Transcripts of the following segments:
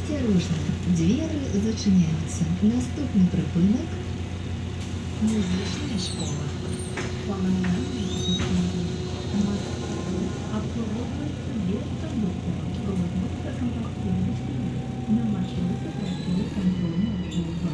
Осторожно, двери зачиняються. Наступний припинок музична школа. Обслуговывается без кондуктора. Производится компактированности. На маршруте проходит контрольная служба.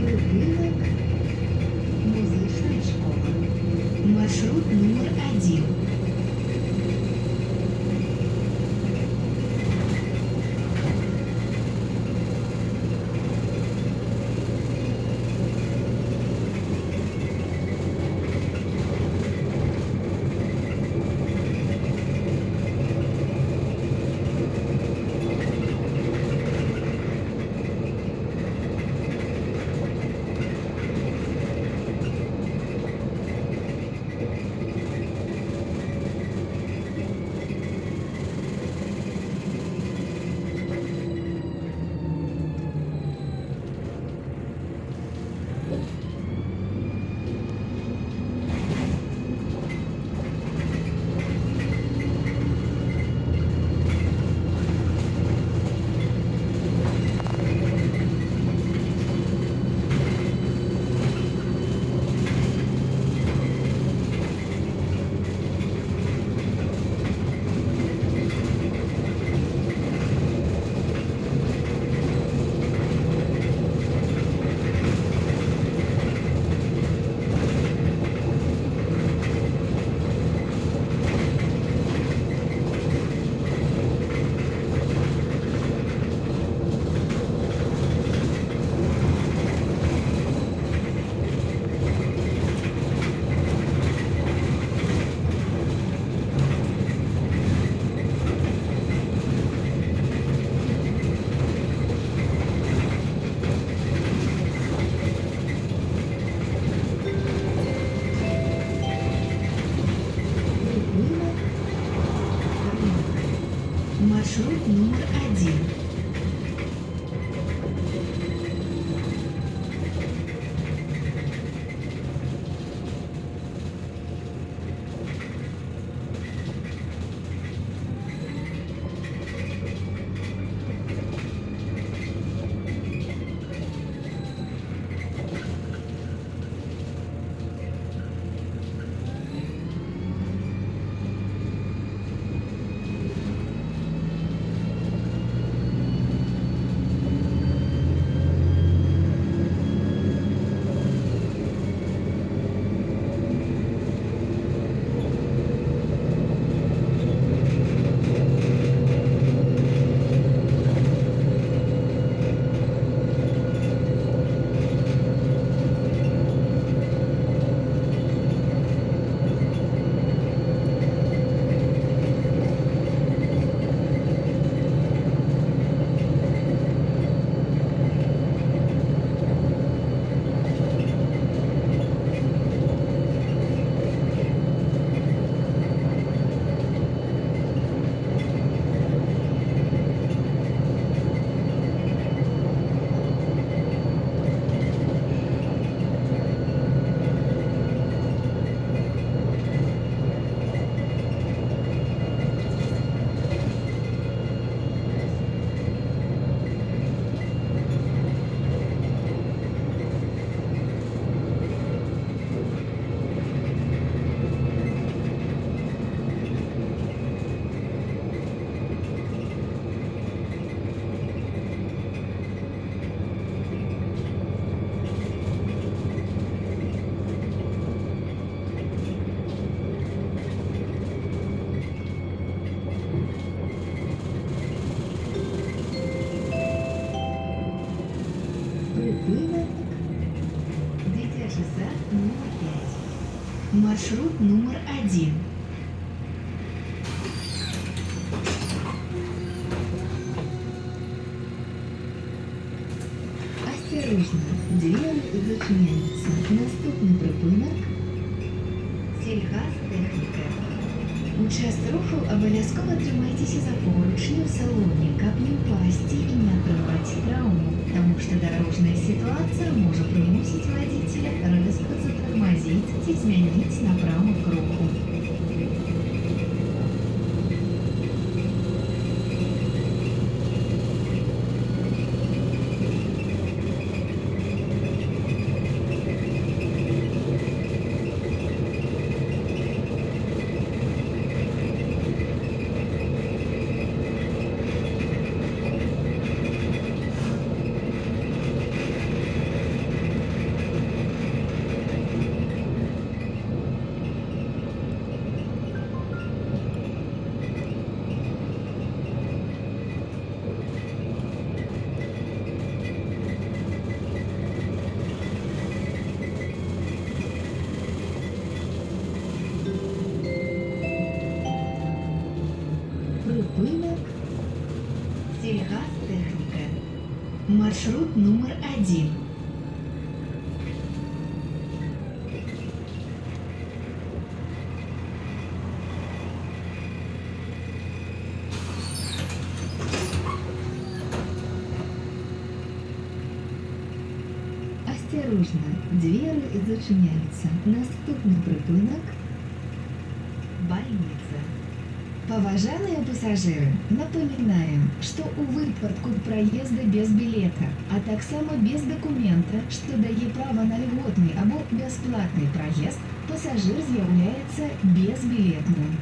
Припинок музична школа. Маршрут номер 1. Припинок маршрут номер 1. Припинок. Дитячий сад номер 5. Маршрут номер 1. Осторожно, двері зачиняються. Наступний припинок – сільгазтехніка. У час руху обов'язково тримайтеся за поручни в салоне, каб не упасть и не оторвать травму, потому что дорожная ситуация может примусить водителя резко затормозить и изменить направо к руху. Припинок. Сільгазтехніка. Маршрут номер 1. Осторожно, двери зачиняются. Наступний припинок – больница. Поважанные пассажиры, напоминаем, что у выпадку проезда без билета, а так само без документа, что дае право на льготный або бесплатный проезд, пассажир з'является безбилетным.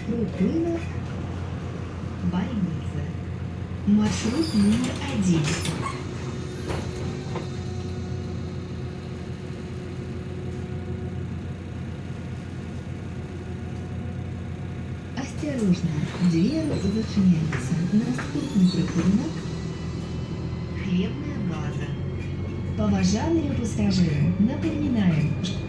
Припинок. Больница. Маршрут номер 1. Осторожно, двери зачиняются. Наступний припинок – хлебная база. Поважанные пассажиры, напоминаем, что